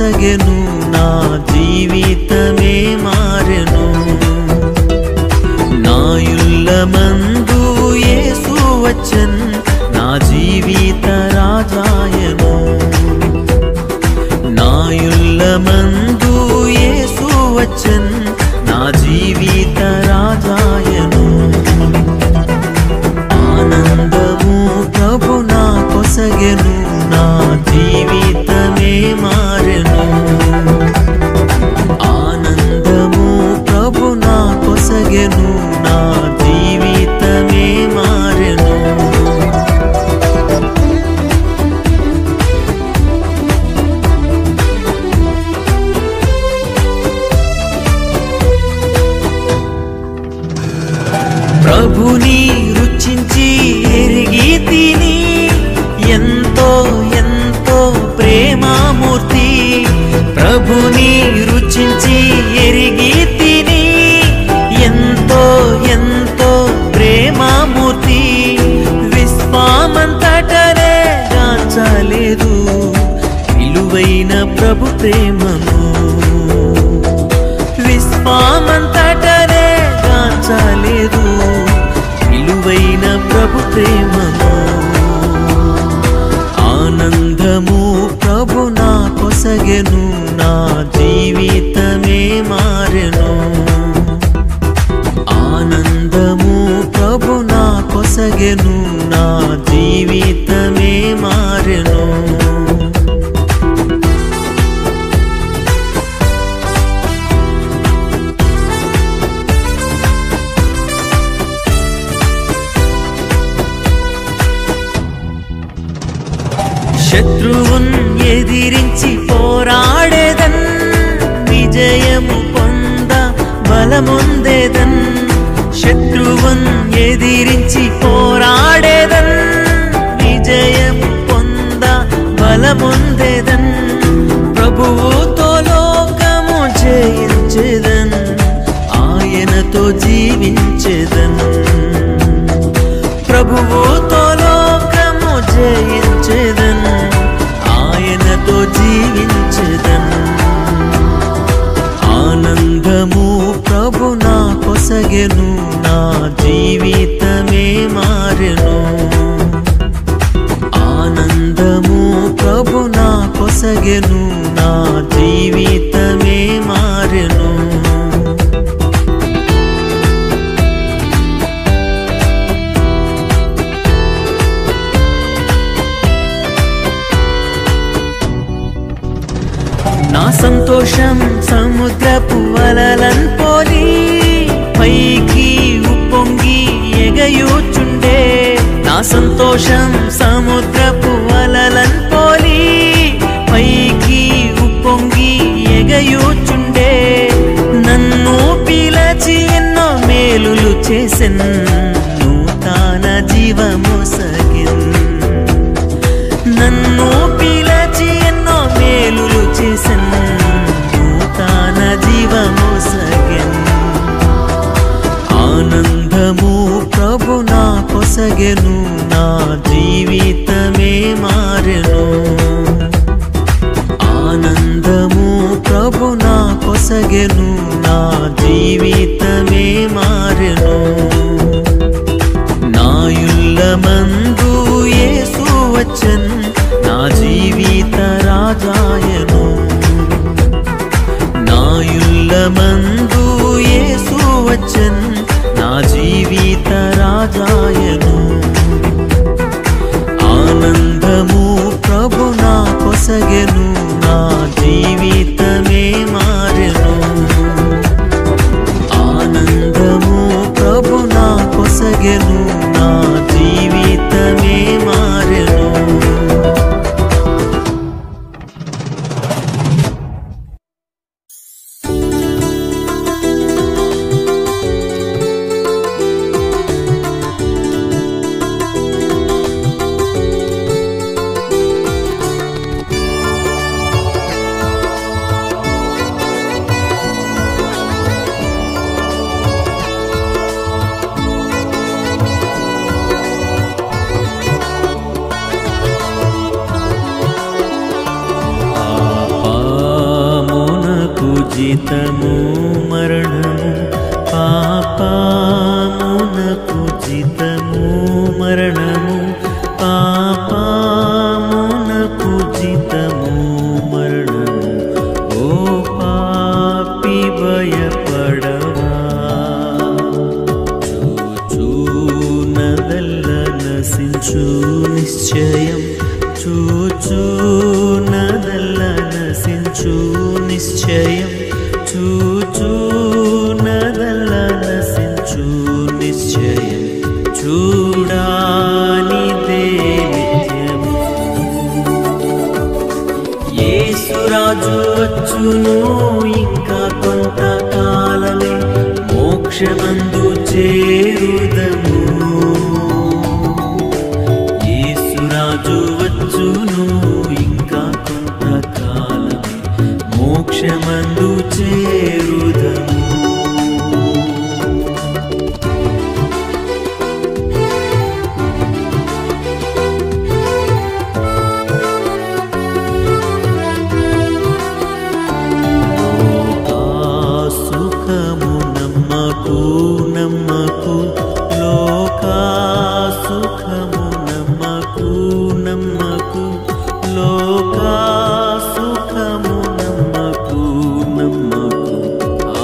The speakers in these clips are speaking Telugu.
కొసగెను నా జీవితమే మారెను నాయుల్లమందు యేసు వచ్చెన్ నా జీవిత రాజాయను నాయుల్లమందు యేసు వచ్చెన్ నా జీవిత రాజాయను ఆనందము ప్రభు నా కొసగెను నా జీవితమే మారెను ఆనందము ప్రభు నా కొసగెను నా జీవితమే మారెను ప్రభుని రుచించి ఎరిగి తిని ఎంతో ఎంతో ప్రేమమూర్తి ప్రభుని రుచించి ఎరిగి తిని ఎంతో ఎంతో ప్రేమమూర్తి విశ్వమంతటనే గాంచలేదు విలువైన ప్రభు ప్రేమను విశ్వమంతటనే గాంచలేదు విలువైన ప్రభు ప్రేమను ఆనందము ప్రభు నా కొసగెను నా జీవితమే మారెను ఆనందము ప్రభు నా కొసగెను నా జీవితమే మారెను శత్రువున్ ఎదిరించి పోరాడేదన్ విజయము పొంద బలముందేదన్ శత్రువున్ ఎదిరించి పోరాడేదన్ విజయము పొంద బలముందేదన్ ప్రభువుతో లోకము జయించేదన్ ఆయనతో జీవించేదన్ ప్రభువుతో లోకము జయించేదన్ ఆయనతో జీవించేదన్ ఆనందము ప్రభు నా కొసగెను నా జీవితమే మారెను ఆనందము ప్రభు నా కొసగెను నా జీవితమే మారెను నా సంతోషం సముద్రపు అలలన్ పోలి పైకి ఉప్పొంగి ఎగయుచుండే నా సంతోషం సముద్రపు అలలన్ పోలి పైకి ఉప్పొంగి ఎగయుచుండే నన్ను పిలచి ఎన్నో మేలులు చేసెన్ నూతన జీవమొసగెన్ నన్ను పిలచి ఎన్నో మేలులు చేసెన్ నూతన జీవమొసగెన్ ఆనందము ప్రభు నా కొసగెను నా జీవితమే మారెను ఆనందము ప్రభు నా కొసగెను నా జీవితమే మారెను నాయుల్లమందు యేసు వచ్చెన్ నా జీవిత రాజాయను నాయుల్లమందు యేసు వచ్చెన్ నా జీవిత రాజాయను ఆనందము ప్రభు నా కొసగెను నా జీవితమే మారెను ఆనందము ప్రభు నా కొసగెను నా జీవితమే మారెను జితము మరణము పాపమునకు జితము మరణము పాపమునకు జితము మరణము ఓ పాపి భయపడవా చూచునదల్ల నశించు నిశ్చయం చూచునదల్ల నశించు నిశ్చయం చూచునదల్ల నశించు నిశ్చయం చూడానిదే నిత్యము యేసురాజు వచ్చును ఇంకా కొంతకాలమే మోక్షమందు చేరుదము యేసురాజు వచ్చును ఇంకా కొంతకాలమే మోక్షమందు చేరుదము నమ్మకు లోకా సుఖము నమ్మకు నమ్మకు లోకా సుఖము నమ్మకు నమ్మకు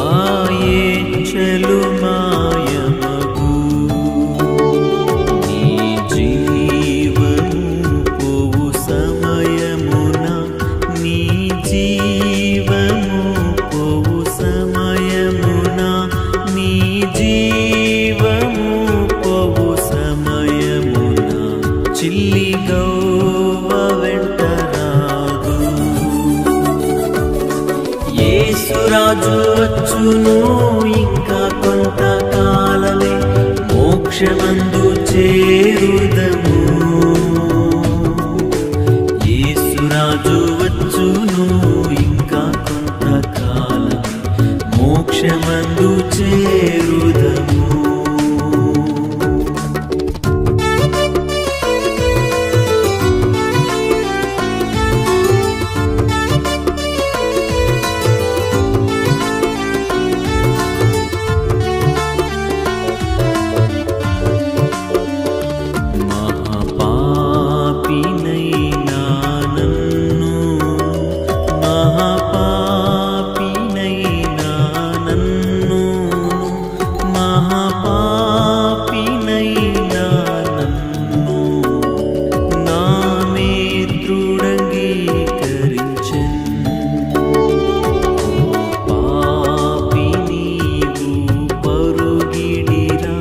ఆయే చలు మాయమగు నీ జీవము పోవు సమయమున నీ జీవము పోవు సమయమున నీ జీవము పోవు సమయమున చిల్లి గౌవ వెంటరాదు యేసురాజు వచ్చును ఇంకా కొంతకాలమే మోక్షమందు చేరుదము యేసురాజు వచ్చును ఇంకా కొంతకాలమే మోక్షమందు చేరుదము మహాపాపినైనా నన్ను మహాపాపినైనా నన్ను మహాపాపినైనా నన్ను నా మిత్రుడంగీకరించెను పాపి నీవు పరుగిడిరా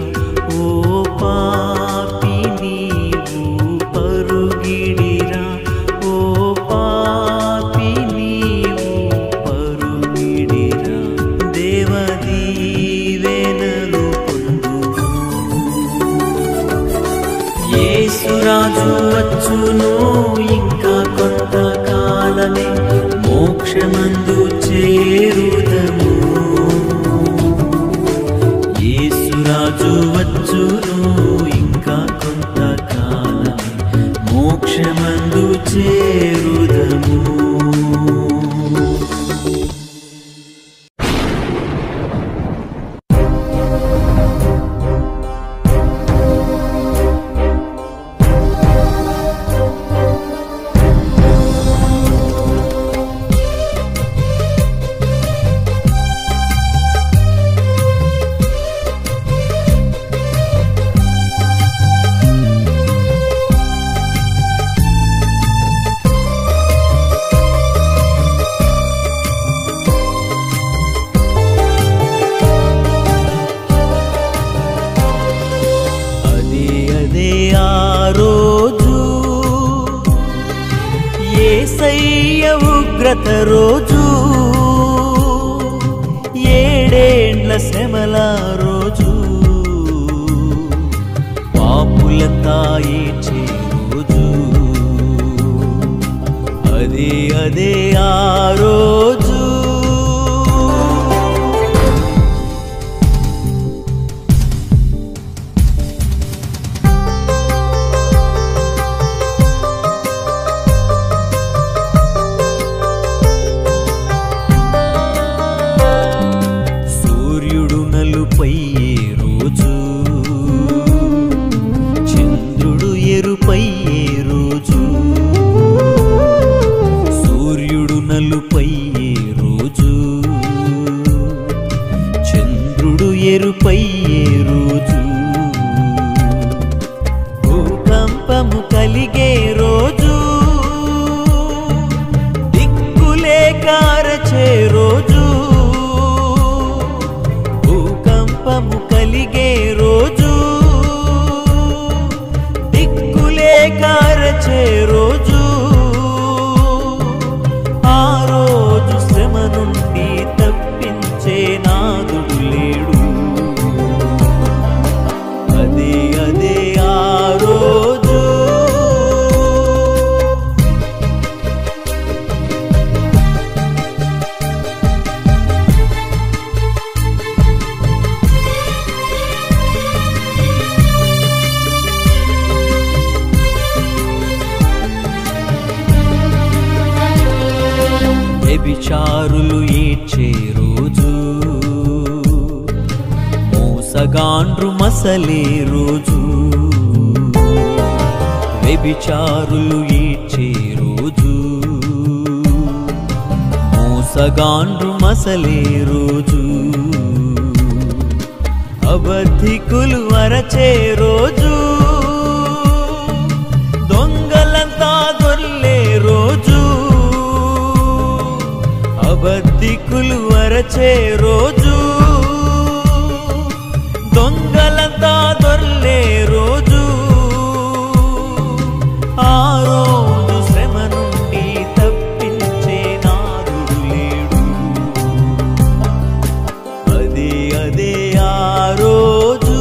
ఓ పాపి నీవు పరుగిడిరా ఓ పాపి నీవు పరుగిడిరా దేవ దీవెనలు పొందుము యేసురాజు వచ్చును ఇంకా కొంతకాలమే మోక్షమందు చేరుదము యేసురాజు వచ్చును ఇంకా కొంతకాలమే మోక్షమందు చేరుదము అదే ఆ రోజు యేసయ్య ఉగ్రత రోజు ఏడేండ్ల శ్రమల రోజు పాపులంతా ఏడ్చే రోజు అదే ఆ రోజు నలుపయ్యే రోజు, చంద్రుడు ఎరుపయ్యే రోజు, భూకంపము కలిగే రోజు, దిక్కులే కారచే రోజు, భూకంపము కలిగే రోజు, దిక్కులే కారచే రోజు, ఆ రోజు శ్రమ నుండి తప్పించే నాదుడు లేడు. అదే అదే ఆ రోజు. వ్యభిచారులు ఏడ్చే రోజు, మోసగాండ్రు మసలే రోజు, వ్యభిచారులు ఏడ్చే రోజు, మోసగాండ్రు మసలే రోజు, అబద్ధికులు అరచే రోజు, దొంగలంతా దొర్లే రోజు, అబద్ధికులు అరచే రోజు, దొంగలంతా దొర్లే రోజు, ఆ రోజు శ్రమ నుండి తప్పించే నాదుడు లేడు. అదే అదే ఆ రోజు.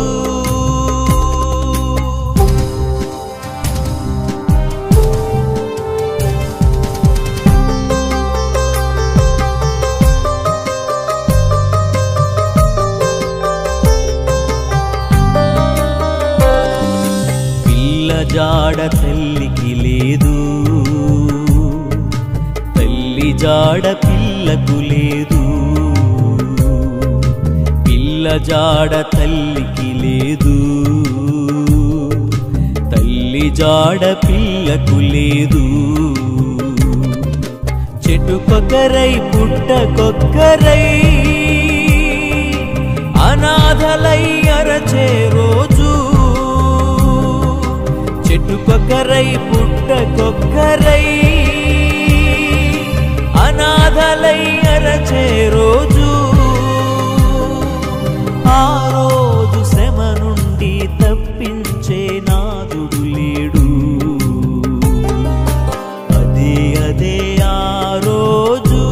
జాడ తల్లికి లేదు, తల్లి జాడ పిల్లకు లేదు, పిల్ల జాడ తల్లికి లేదు, తల్లి జాడ పిల్లకు లేదు, చెట్టుకొక్కరై పుట్టకొక్కరై అనాథలై అరచే రోజు, చెట్టుకొక్కరై పుట్టకొక్కరై అనాథలై అరచే రోజు, ఆ రోజు శ్రమ నుండి తప్పించే నాదుడు లేడు. అదే అదే ఆ రోజు.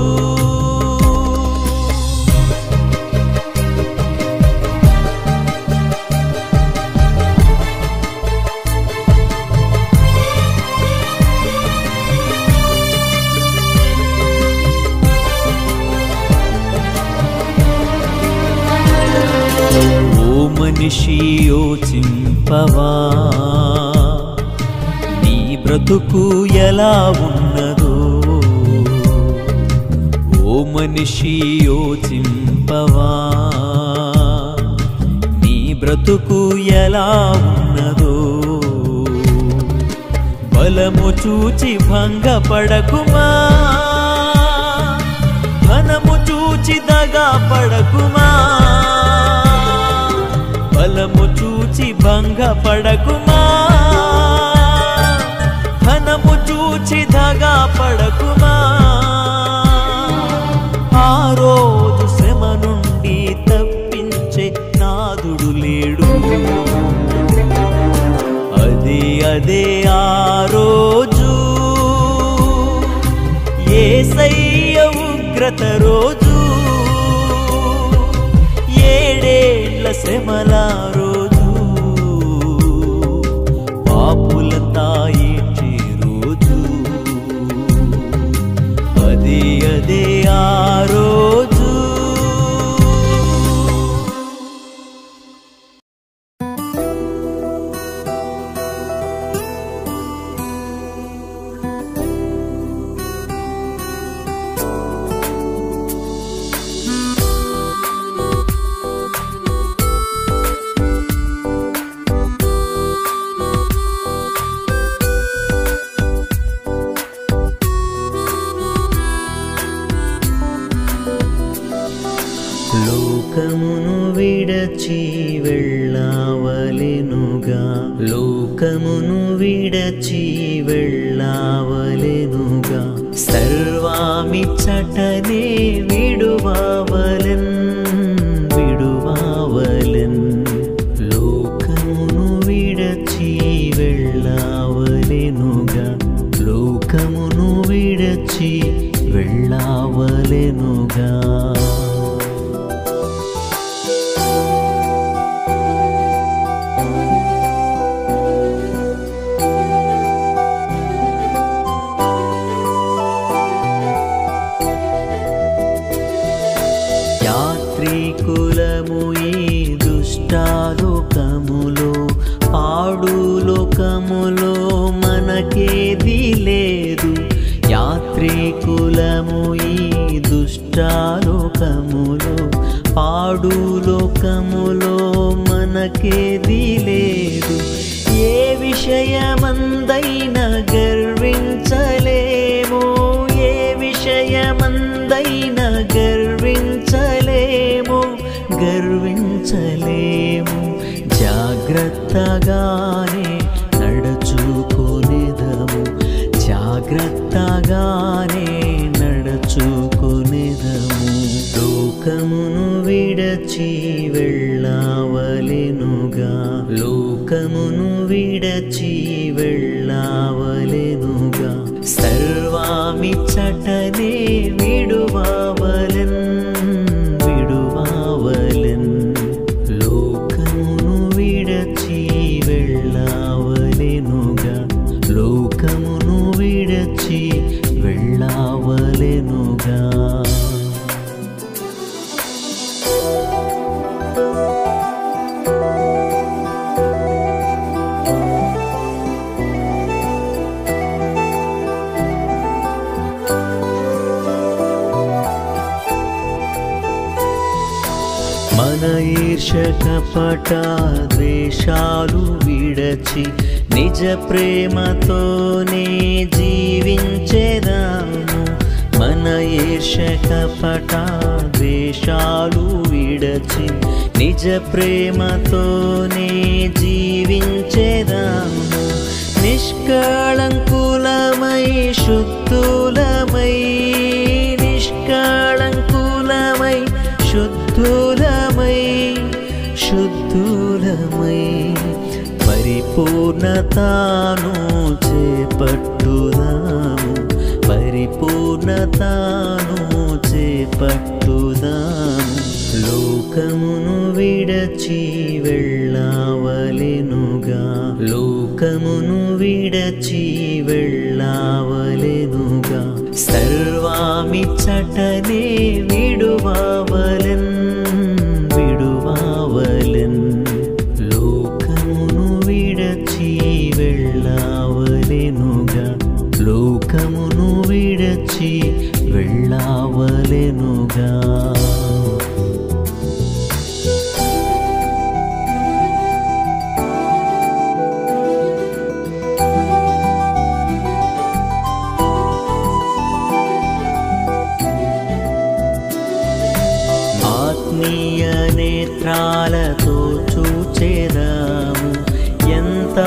మనిషి యోచింపవా, నీ బ్రతుకు ఎలా ఉన్నదో, ఓ మనిషి యోచింపవా, నీ బ్రతుకు ఎలా ఉన్నదో, బలము చూచి భంగపడకుమా, ధనము చూచి దగా పడకుమా, బలము చూచి భంగపడకుమా, ధనము చూచి దగా పడకుమా, ఆ రోజు శ్రమ నుండి తప్పించే నాదుడు లేడు. అదే అదే ఆ రోజు, యేసయ్య ఉగ్రత రోజు, ఏడేళ్ల శ్రమల రోజు, పాపులంతా ఏడ్చే రోజు, అదే అదే ఆ రోజు. విడచి వెళ్ళావలెనుగా లోకమును విడచి వెళ్ళావలెనుగా సర్వామిచ్చటనే విడువావలెన్ లోకమును విడచి వెళ్ళావలెనుగా లోకమును విడచి వెళ్ళావలెనుగా యాత్రికులము ఈ దుష్టాలోకములో పాడు లోకములో మనకేది లేదు యాత్రికులము ఈ దుష్టాలోకములో పాడు లోకములో మనకేది లేదు ఏ విషయమందైనా గర్వించలేము ఏ విషయమందైనా గర్వించలేము జాగ్రత్తగానే నడుచుకొనేదము జాగ్రత్తగానే నడుచుకొనేదము లోకమును విడచి వెళ్ళావలెనుగా లోకమును విడచి వెళ్ళావలెనుగా సర్వామిచ్చటనే విడువావలెన్ లోకమును విడచి వెళ్ళావలెనుగా లోకమును విడచి వెళ్ళావలెనుగా మన ఈర్ష్య కపట ద్వేషాలు విడచి నిజ ప్రేమతోనే జీవించెదాము మన ఈర్ష్య కపట ద్వేషాలు విడచి నిజ ప్రేమతోనే జీవించెదాము నిష్కళంకులమై శుద్ధులమై నిష్కళంకులమై శుద్ధులమై పరిపూర్ణతను చేపట్టుదాము పరిపూర్ణతను చేపట్టుదాము లోకమును విడచి వెళ్ళావలెనుగా లోకమును విడచి వెళ్ళావలెనుగా సర్వామిచ్చటనే విడువావలెన్ లోకమును విడచి వెళ్ళావలెనుగా లోకమును విడచి వెళ్ళావలెనుగా ఆత్మీయ నేత్రాలతో చూచెదాము ఎంత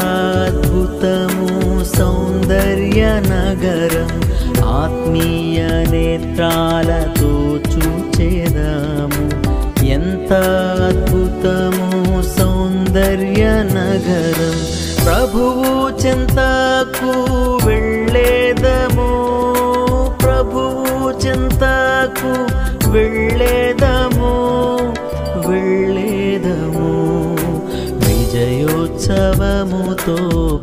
అద్భుతము సౌందర్య నగరం ఆత్మీయ నేత్రాలతో చూచెదాము ఎంత అద్భుతము సౌందర్య నగరం ప్రభువు చెంతకు వెళ్ళేదము ప్రభువు చెంతకు వెళ్ళేదము విజయోత్సవముతో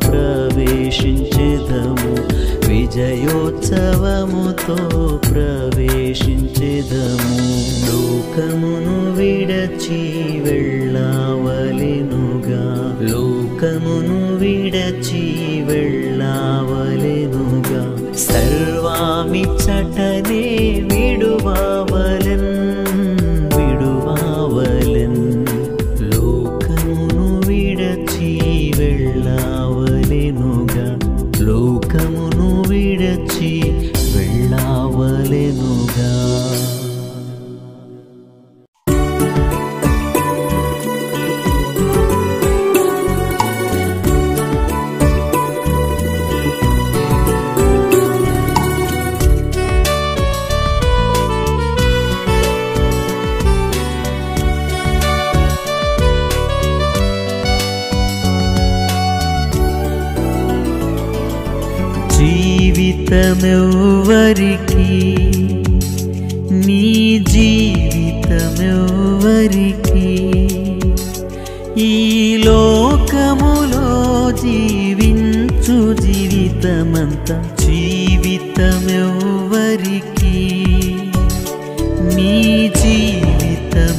ప్రవేశించెదము విజయోత్సవముతో ప్రవేశించెదము లోకమును విడచి వెళ్ళావలెనుగా లోకమును విడచి వెళ్ళావలెనుగా సర్వామిచ్చటనే విడువావలెన్ లోకమును విడచి వెళ్ళావలెనుగా లోకమును విడచి వెళ్ళావలెనుగా జీవితమెవ్వరికి నీ జీవితమెవ్వరికి ఈ లోకములో జీవించు జీవితమంతా జీవితమెవ్వరికి నీ జీవితమెవ్వరికి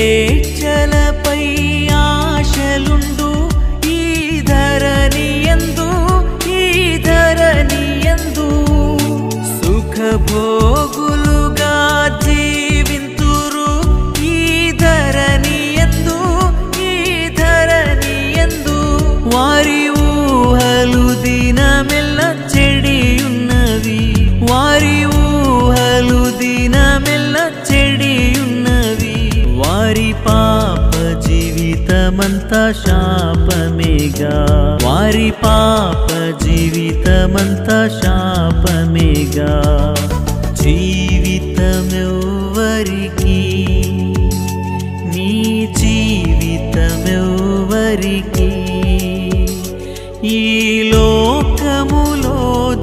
శరీరేచ్ఛలపై ఆశలుండు ఈ ధరణియందు సుఖభోగులుగా జీవింతురు ఈ ధరణియందు వారి ఊహలు దినమెల్ల చెడియున్నవి వారి ఊహలు దినమెల్ల చెడియున్నవి వారి పాప జీవితమంతా శాపమేగా వారి పాప జీవితమంతా శాపమేగా జీవితమెవ్వరికి నీ జీవితమెవ్వరికి ఈ లోకములో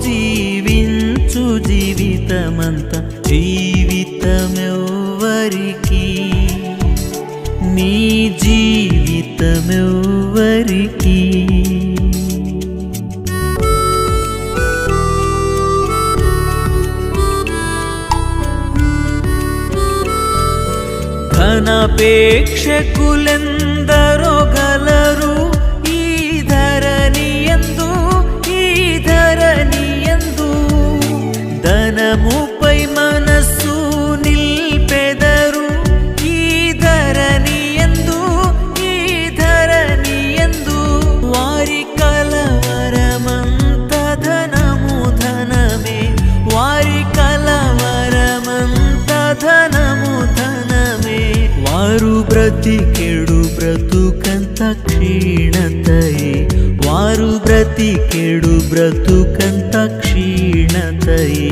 జీవించు జీవితమంతా జీవితమెవ్వరికి నీ జీవితమెవ్వరికి ధనాపేక్షకులెందరో గలరు ఈ ధరణియందు ధనముపై మనస్సు నిల్పెదరు ఈ ధరణియందు వారి కలవరమంత ధనమే వారి కలవరమంత ధనమే వారు బ్రతికెడు బ్రతుకంత క్షీణతయే వారు బ్రతికెడు బ్రతుకంత క్షీణతయే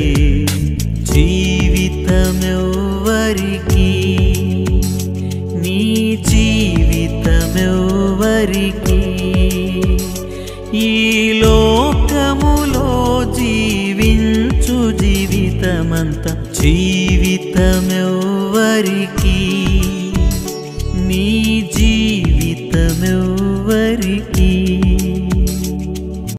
జీవితమెవ్వరికి నీ జీవితమెవ్వరికి ఈ లోకములో జీవించు జీవితమంతా జీవితమెవ్వరికి నీ జీవితమెవ్వరికి